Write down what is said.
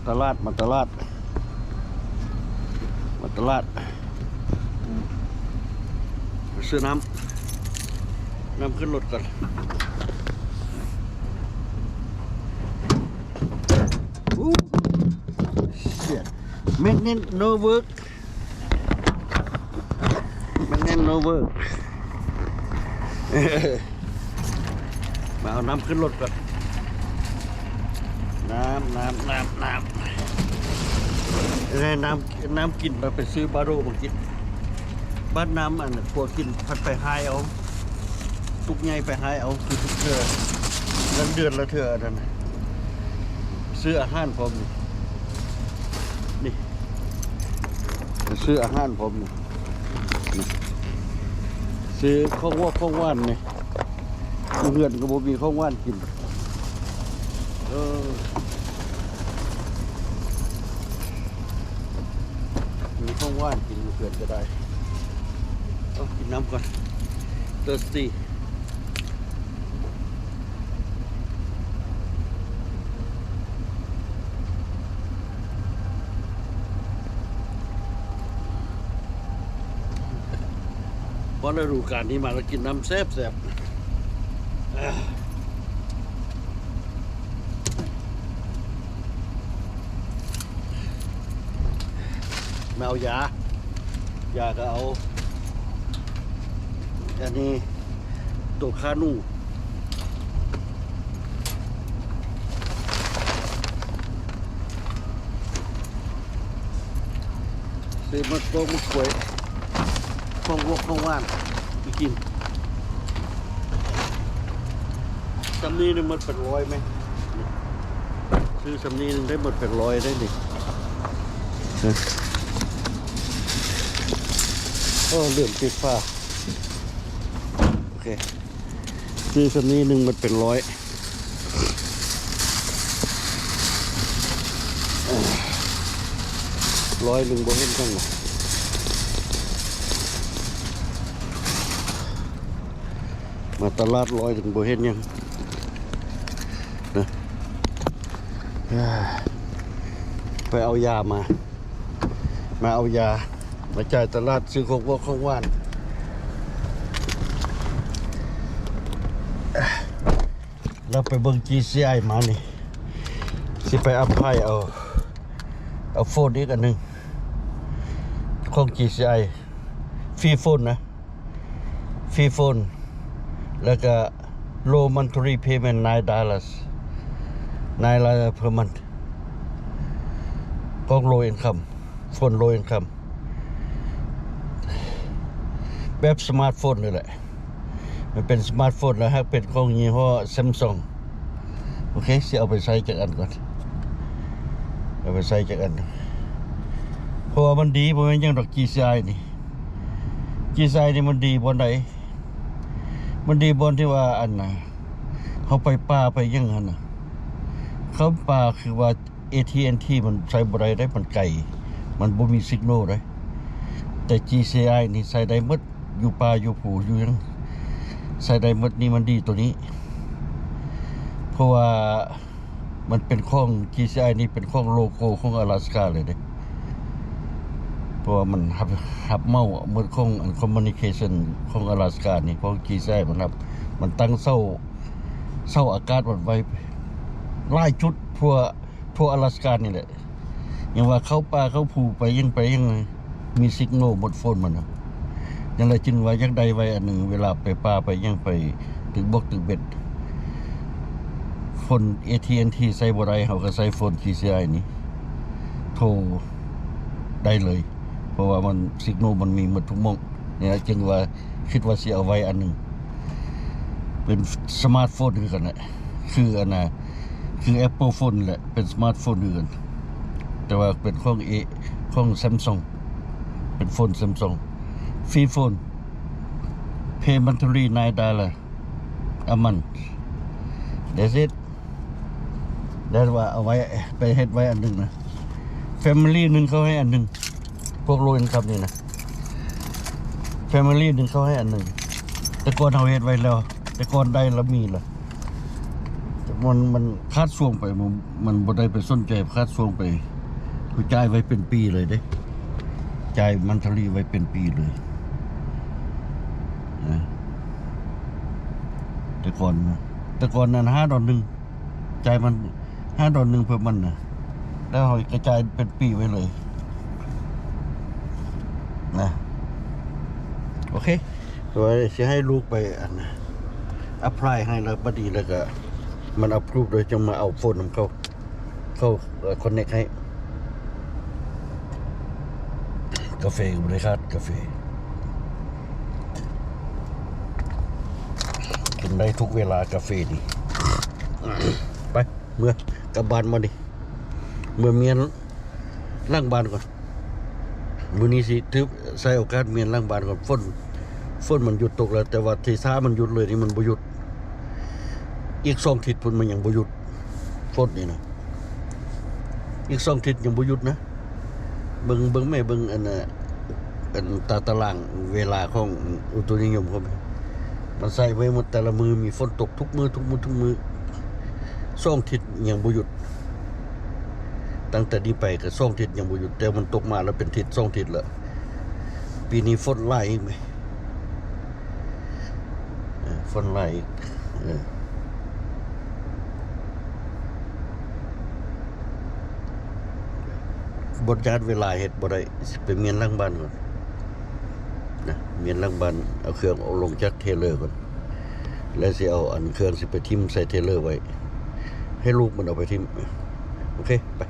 ตลาดซื้อน้ำขึ้นรถก่อนMagnet no work มาเอาน้ำขึ้นรถก่อนน้ำกินเราไปซื้อบาโร่มากินบ้านน้ำอันพวกกินพัดไปหายเอาทุกไงไปหายเอาคือทุกเทื่อนั้นเดือนละเทื่อนั่นซื้ออาหารพร้อมนี่ซื้ออาหารพร้อมนี่ซื้อข้าวว่านนี่เพื่อนก็บ่มีข้าวว่านกินมีข้าวว่านกินเพื่อนก็ได้ต้องกินน้ำก่อน thirsty เพราะฤดูกาลนี้มาเรากินน้ำแซ่บมาเอายาก็เอาอันนี้ตัวคานูซื้อมาโต๊ะมะกล้วยข้องว่านไปกินสำนีนึงมันเป็นร้อยไหมซื้อสำนีนึงได้หมดเป็นร้อยได้ดิเหลื่อมปิดฟ้าโอเคซื้อสำนีนึงมันเป็นร้อยหนึ่งบ่เห็นข้างหลังมาตลาด100 ถึงบ่เห็นยังนะไปเอายามาเอายามาจ่ายตลาดซื้อของว่านเราไปเบิ่ง GCI มานี่สิไปอัพไพเอาโฟนอีกอันหนึ่งของ GCI ฟรีโฟนนะฟรีโฟนแล้วก็ low monthly payment $9 per month ของ low income โฟน low income แบบสมาร์ทโฟนนี่แหละมันเป็นสมาร์ทโฟนแล้วฮะเป็นของยี่ห้อ Samsung โอเคสิเอาไปใช้จากอันก่อนเพราะว่ามันดีเพราะมันยังดอก GCI นี่มันดีบนไหนมันดีบนที่ว่าอันน่ะเขาไปป่าไปยังหันน่ะเขาป่าคือว่า AT&T มันใช้บ่ได้มันไกลมันบ่มีสิกโนลได้แต่ GCI นี่ใช้ได้หมดอยู่ป่าอยู่ภูอยู่ยังใช้ได้หมดนี่มันดีตัวนี้เพราะว่ามันเป็นของ GCI นี่เป็นของโลโก้ของอลาสก้าเลยเด้เพราะว่ามันหับเมาเหมือนของคอมมิวนิเคชันของอลาสก้านี่ของ GCI มันตั้งเส้าอากาศไว้หลายจุดทั่วอลาสก้านี่แหละอย่างว่าเข้าป่าเข้าภูไปยังมีสิกโนหมดโฟนมันยังเลยจึงว่ายักใดไว้อันหนึ่งเวลาไปป่าไปยังไปถึงบกถึงเบ็ดโฟน AT&T ใส่บ่ได้เขาก็ใส่โฟน GCI นี่โทรได้เลยเพราะว่ามันสิกโนมันมีหมดทุกมองเนี่ยจึงว่าคิดว่าสิเอาไว้อันหนึ่งเป็นสมาร์ทโฟนคือกันนะคืออันน่ะคือ Apple phone แหละเป็นสมาร์ทโฟนอื่นแต่ว่าเป็นของ Samsung เป็นโฟน Samsung ฟรีโฟน pay monthly $9 a month that's it ได้ว่าเอาไว้ไปเฮ็ดไว้อันหนึ่งนะ family หนึ่งเขาให้อันหนึ่งพวกโลอินคัมนี่นะ family หนึ่งเขาให้อันหนึ่งแต่ก่อนเอาเฮ็ดไว้แล้วแต่ก่อนได้แล้วมีแล้ว มันคาดช่วงไปมันบ่ได้ไปสนใจคาดช่วงไปกูจ่ายไว้เป็นปีเลยเด้จ่ายมันทลีไว้เป็นปีเลยนะแต่ก่อนนั้น$5จ่ายมัน$5เพื่อมันนะแล้วเขากระจายเป็นปีไว้เลยนะโอเคตัวจะให้ลูกไปอันนะอัพพลายให้แล้วพอดีแล้วก็มันอัพรูปโดยจะมาเอาโฟนของเขาคอนเนคให้กาแฟบริการกาแฟกินได้ทุกเวลากาแฟดีไปเมื่อกลับบ้านมาดิเมื่อเมียนล้างบ้านก่อนมื้อนี้สิทึบใส่โอกาสเมียนล้างบ้านก่อนฝนมันหยุดตกแล้วแต่ว่าที่ช้ามันหยุดเลยนี่มันบ่หยุดอีก2 ทิศพุ่นมันยังบ่หยุดฝนนี่นะอีก2 ทิศยังบ่หยุดนะเบิ่งแม่เบิ่งอันน่ะอันตารางเวลาของอุตุนิยมเขามันใส่ไว้หมดแต่ละมือมีฝนตกทุกมือ2 ทิศยังบ่หยุดตั้งแต่นี้ไปก็2 ทิศยังบ่หยุดแต่มันตกมาแล้วเป็นทิศ2 ทิศแล้วปีนี้ฝนหลายอีกไหมฝนหลายอีกบทจัดเวลาเฮ็ดบ่ได้สิไปเมียนหลังบ้านก่อนนะเมียนหลังบ้านเอาเครื่องเอาลงจากเทเลอร์ก่อนแล้วสิเอาอันเครื่องสิไปทิ่มใส่เทเลอร์ไว้ให้ลูกมันเอาไปทิ่มโอเคไป